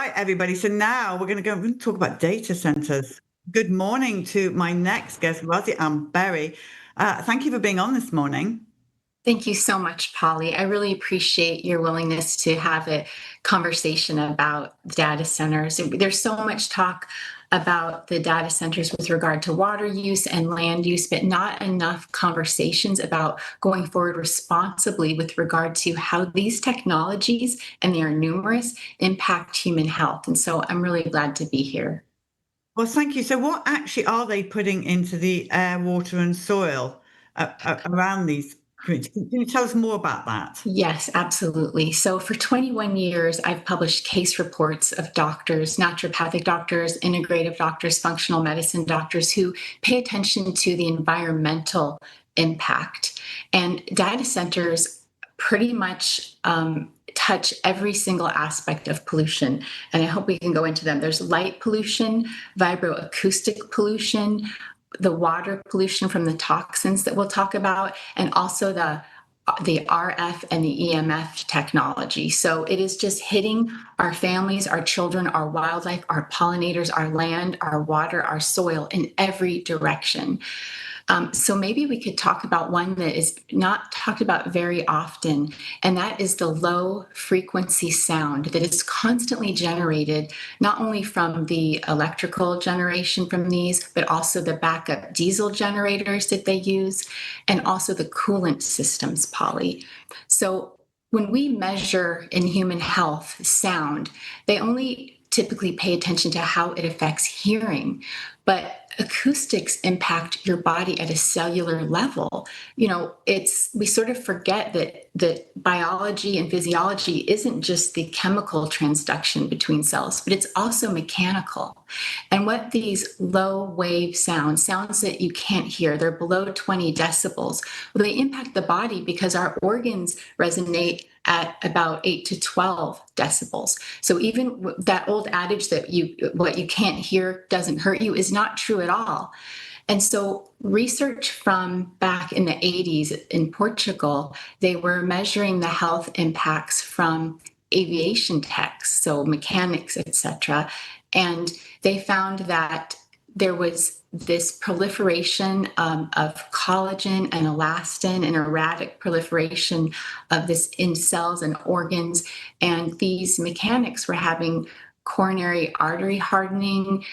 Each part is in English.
right, everybody. So now we're going to talk about data centers. Good morning to my next guest, Razi Ann Berry. Thank you for being on this morning. Thank you so much, Polly. I really appreciate your willingness to have a conversation about data centers. There's so much talk about the data centers with regard to water use and land use, but not enough conversations about going forward responsibly with regard to how these technologies, and they are numerous, impact human health. And so I'm really glad to be here. Well, thank you. So what actually are they putting into the air, water, and soil around these communities? Can you tell us more about that? Yes, absolutely. So for 21 years, I've published case reports of doctors, naturopathic doctors, integrative doctors, functional medicine doctors who pay attention to the environmental impact. And data centers pretty much touch every single aspect of pollution. And I hope we can go into them. There's light pollution, vibroacoustic pollution, the water pollution from the toxins that we'll talk about, and also the RF and the EMF technology. So it is just hitting our families, our children, our wildlife, our pollinators, our land, our water, our soil in every direction. So maybe we could talk about one that is not talked about very often, and that is the low frequency sound that is constantly generated, not only from the electrical generation from these, but also the backup diesel generators that they use, and also the coolant systems, Polly. So when we measure in human health sound, they only typically pay attention to how it affects hearing, but acoustics impact your body at a cellular level. We sort of forget that biology and physiology isn't just the chemical transduction between cells, but it's also mechanical. And what these low wave sounds that you can't hear, they're below 20 decibels, well, they impact the body because our organs resonate at about 8 to 12 decibels. So even that old adage that what you can't hear doesn't hurt you is not true at all. And so research from back in the 80s in Portugal, they were measuring the health impacts from aviation techs, so mechanics, etc. And they found that there was this proliferation of collagen and elastin and erratic proliferation of this in cells and organs. And these mechanics were having coronary artery hardening.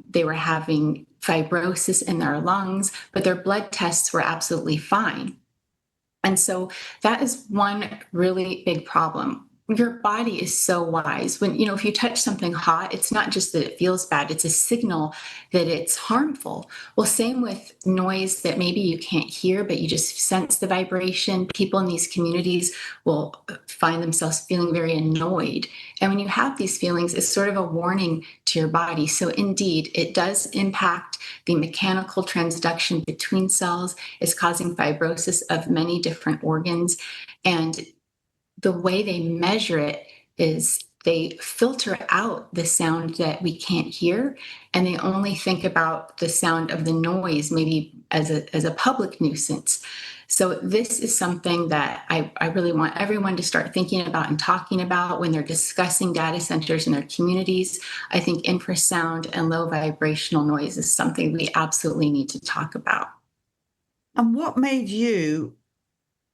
They were having fibrosis in their lungs, but their blood tests were absolutely fine. And so that is one really big problem. Your body is so wise. If you touch something hot, it's not just that it feels bad, it's a signal that it's harmful. Well, same with noise that maybe you can't hear, but you just sense the vibration. People in these communities will find themselves feeling very annoyed. And when you have these feelings, it's sort of a warning to your body. So indeed, it does impact the mechanical transduction between cells. It's causing fibrosis of many different organs. And the way they measure it is they filter out the sound that we can't hear, and they only think about the sound of the noise, maybe as a public nuisance. So this is something that I really want everyone to start thinking about and talking about when they're discussing data centers in their communities. I think infrasound and low vibrational noise is something we absolutely need to talk about. And what made you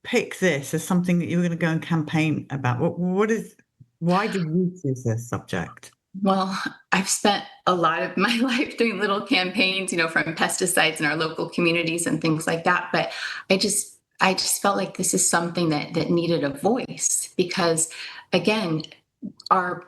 pick this as something that you were going to go and campaign about? Why did you choose this subject? Well, I've spent a lot of my life doing little campaigns, from pesticides in our local communities and things like that. But I just felt like this is something that needed a voice because, again, our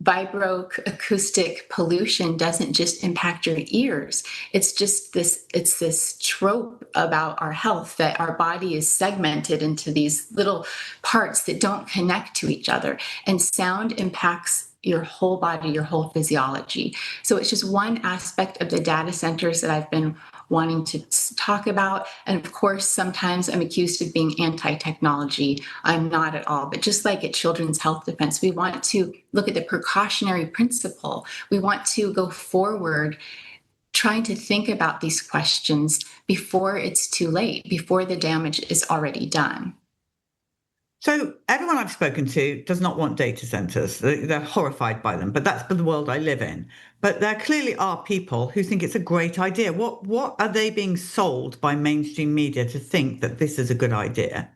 vibroacoustic pollution doesn't just impact your ears. It's this trope about our health that our body is segmented into these little parts that don't connect to each other. And sound impacts your whole body, your whole physiology. So it's just one aspect of the data centers that I've been wanting to talk about. And of course, sometimes I'm accused of being anti-technology. I'm not at all. But just like at Children's Health Defense, we want to look at the precautionary principle. We want to go forward trying to think about these questions before it's too late, before the damage is already done. So everyone I've spoken to does not want data centers. They're horrified by them, but that's the world I live in. But there clearly are people who think it's a great idea. What are they being sold by mainstream media to think that this is a good idea?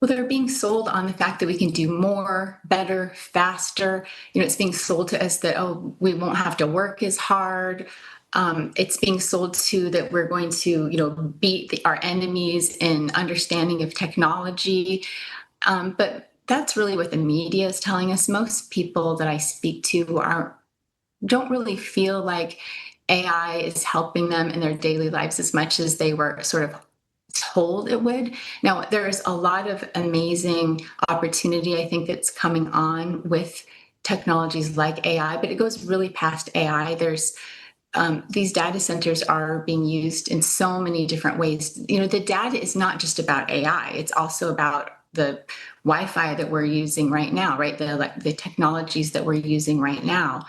Well, they're being sold on the fact that we can do more, better, faster. It's being sold to us that, oh, we won't have to work as hard. It's being sold to that we're going to, beat our enemies in understanding of technology. But that's really what the media is telling us. Most people that I speak to don't really feel like AI is helping them in their daily lives as much as they were sort of told it would. Now, there's a lot of amazing opportunity, I think, that's coming on with technologies like AI, but it goes really past AI. These data centers are being used in so many different ways. The data is not just about AI, it's also about the Wi-Fi that we're using right now, right? The technologies that we're using right now,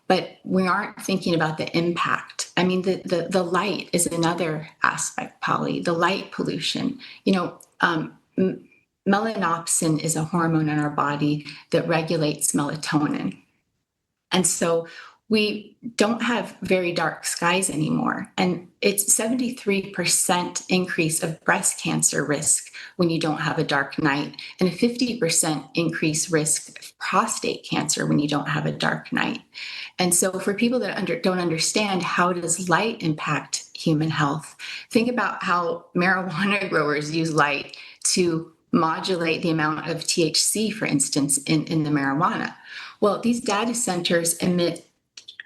but we aren't thinking about the impact. I mean, the light is another aspect, Polly, the light pollution. Melanopsin is a hormone in our body that regulates melatonin. And so we don't have very dark skies anymore. And it's 73% increase of breast cancer risk when you don't have a dark night, and a 50% increased risk of prostate cancer when you don't have a dark night. And so for people that don't understand how does light impact human health, think about how marijuana growers use light to modulate the amount of THC, for instance, in the marijuana. Well, these data centers emit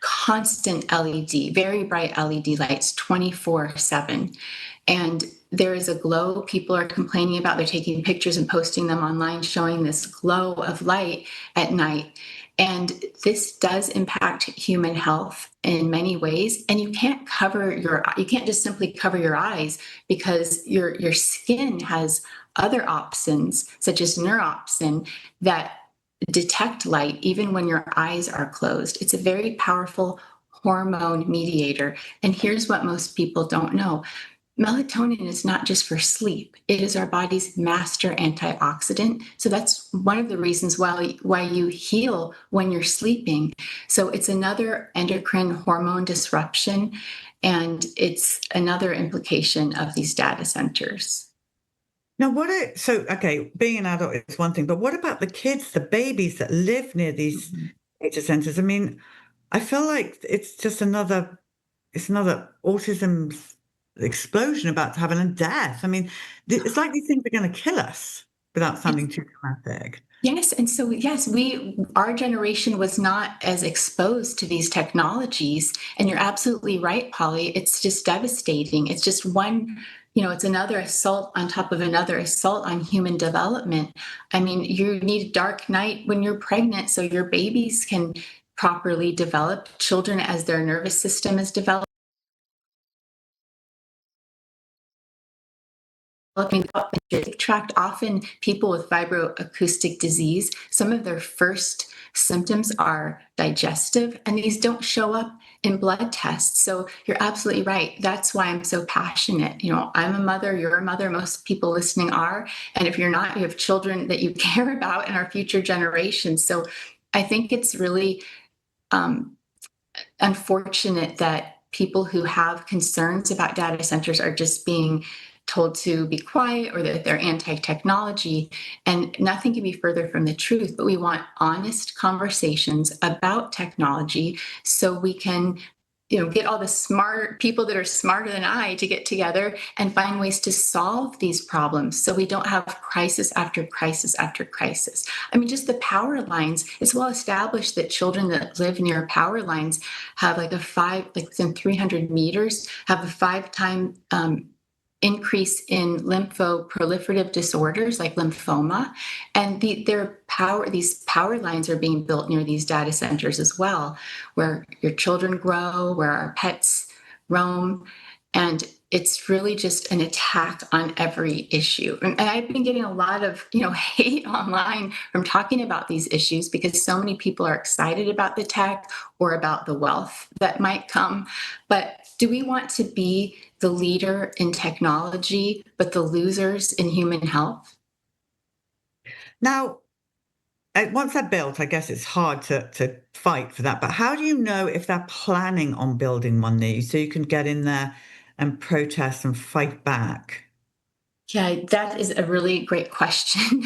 constant LED, very bright LED lights 24/7. And there is a glow people are complaining about. They're taking pictures and posting them online showing this glow of light at night. And this does impact human health in many ways. And you can't just simply cover your eyes, because your skin has other opsins, such as neuropsin, that detect light even when your eyes are closed. It's a very powerful hormone mediator. And here's what most people don't know: melatonin is not just for sleep, it is our body's master antioxidant. So that's one of the reasons why you heal when you're sleeping. So it's another endocrine hormone disruption, and it's another implication of these data centers. Now, okay, being an adult is one thing, but what about the kids, the babies that live near these Mhm. data centers? I mean, I feel like it's another autism explosion about to happen, and death. I mean, it's like these things are going to kill us without sounding too dramatic. Yes, and so yes, our generation was not as exposed to these technologies, and you're absolutely right, Polly. It's just devastating. It's just it's another assault on top of another assault on human development. I mean, you need a dark night when you're pregnant so your babies can properly develop. Children, as their nervous system is developing, tract, often people with vibroacoustic disease, some of their first symptoms are digestive, and these don't show up in blood tests. So you're absolutely right. That's why I'm so passionate. I'm a mother, you're a mother, most people listening are. And if you're not, you have children that you care about in our future generations. So I think it's really um, unfortunate that people who have concerns about data centers are just being told to be quiet, or that they're anti-technology. And nothing can be further from the truth. But we want honest conversations about technology so we can get all the smart people that are smarter than I to get together and find ways to solve these problems, so we don't have crisis after crisis after crisis. I mean, just the power lines, it's well established that children that live near power lines have like within 300 meters, have a 5-time increase in lymphoproliferative disorders like lymphoma. And these power lines are being built near these data centers as well, where your children grow, where our pets roam. And it's really just an attack on every issue. And I've been getting a lot of, hate online from talking about these issues, because so many people are excited about the tech or about the wealth that might come. But do we want to be the leader in technology, but the losers in human health? Now, once they're built, I guess it's hard to fight for that. But how do you know if they're planning on building one near you so you can get in there and protest and fight back? Yeah, that is a really great question.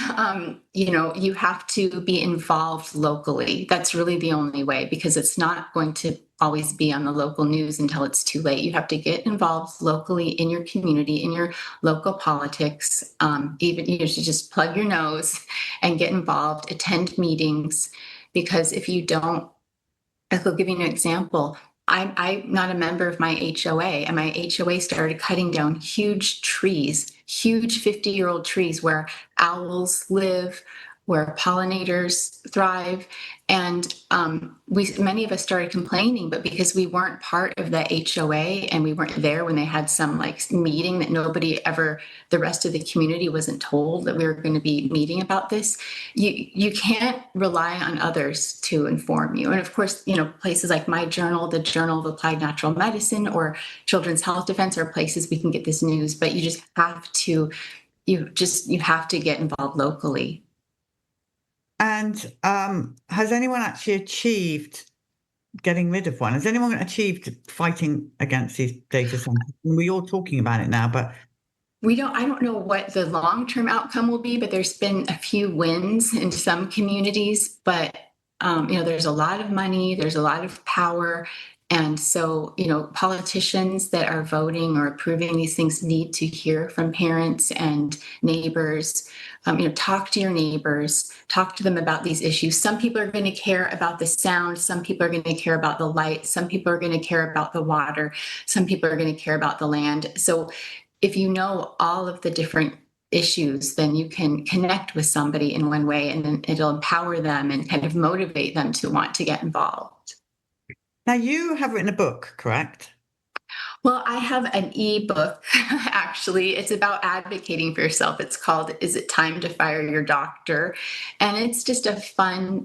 You have to be involved locally. That's really the only way because it's not going to always be on the local news until it's too late. You have to get involved locally in your community, in your local politics. Even you should just plug your nose and get involved, attend meetings, because if you don't, I'll give you an example. I'm not a member of my HOA, and my HOA started cutting down huge trees, huge 50-year-old trees where owls live, where pollinators thrive. And many of us started complaining, but because we weren't part of the HOA and we weren't there when they had some like meeting that nobody ever, the rest of the community wasn't told that we were going to be meeting about this. You can't rely on others to inform you. And of course, places like my journal, the Journal of Applied Natural Medicine, or Children's Health Defense are places we can get this news, but you have to get involved locally. And has anyone actually achieved getting rid of one? Has anyone achieved fighting against these data centers? We're all talking about it now, but I don't know what the long-term outcome will be, but there's been a few wins in some communities, but there's a lot of money, there's a lot of power. And so, politicians that are voting or approving these things need to hear from parents and neighbors. Talk to your neighbors, talk to them about these issues. Some people are going to care about the sound. Some people are going to care about the light. Some people are going to care about the water. Some people are going to care about the land. So if you know all of the different issues, then you can connect with somebody in one way, and then it'll empower them and kind of motivate them to want to get involved. now you have written a book, correct? Well, I have an ebook, actually. It's about advocating for yourself. It's called Is It Time to Fire Your Doctor? And it's just a fun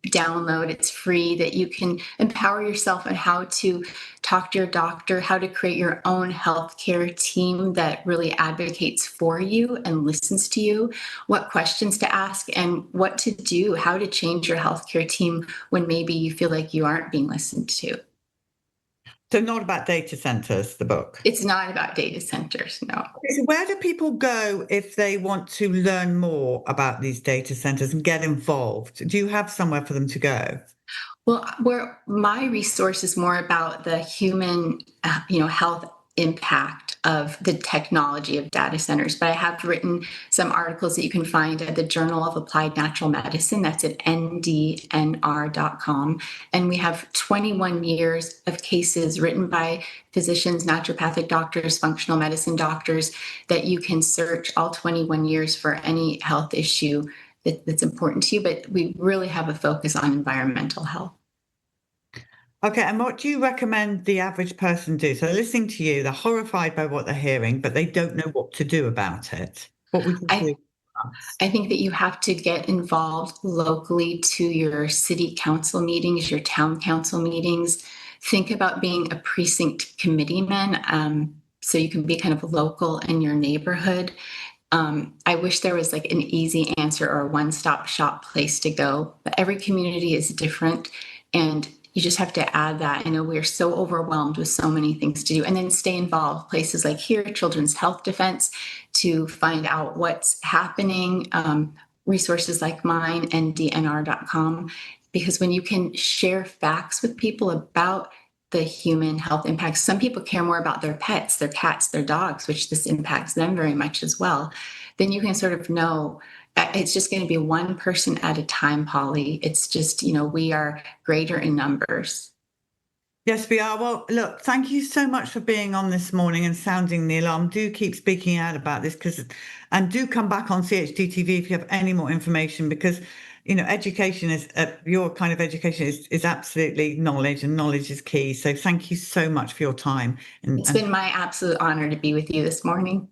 download. It's free that you can empower yourself on how to talk to your doctor, how to create your own healthcare team that really advocates for you and listens to you, what questions to ask, and what to do, how to change your healthcare team when maybe you feel like you aren't being listened to. So not about data centers, the book. It's not about data centers, no. So where do people go if they want to learn more about these data centers and get involved? Do you have somewhere for them to go? Well, where my resource is more about the human, health impact of the technology of data centers. But I have written some articles that you can find at the Journal of Applied Natural Medicine. That's at ndnr.com. And we have 21 years of cases written by physicians, naturopathic doctors, functional medicine doctors that you can search all 21 years for any health issue that's important to you. But we really have a focus on environmental health. Okay, and what do you recommend the average person do? So they're listening to you, they're horrified by what they're hearing, but they don't know what to do about it. What would you do? I think that you have to get involved locally to your city council meetings, your town council meetings. Think about being a precinct committeeman, so you can be kind of local in your neighborhood. I wish there was like an easy answer or a one-stop shop place to go, but every community is different, and you just have to add that. I know we're so overwhelmed with so many things to do, and then stay involved. Places like here, Children's Health Defense, to find out what's happening. Resources like mine, ndnr.com, because when you can share facts with people about the human health impacts, some people care more about their pets, their cats, their dogs, which this impacts them very much as well. Then you can sort of know it's just going to be one person at a time, Polly. It's just, we are greater in numbers. Yes, we are. Well, look, thank you so much for being on this morning and sounding the alarm. Do keep speaking out about this and do come back on CHD TV if you have any more information, because, education is, your kind of education is absolutely knowledge, and knowledge is key. So thank you so much for your time. It's been my absolute honor to be with you this morning.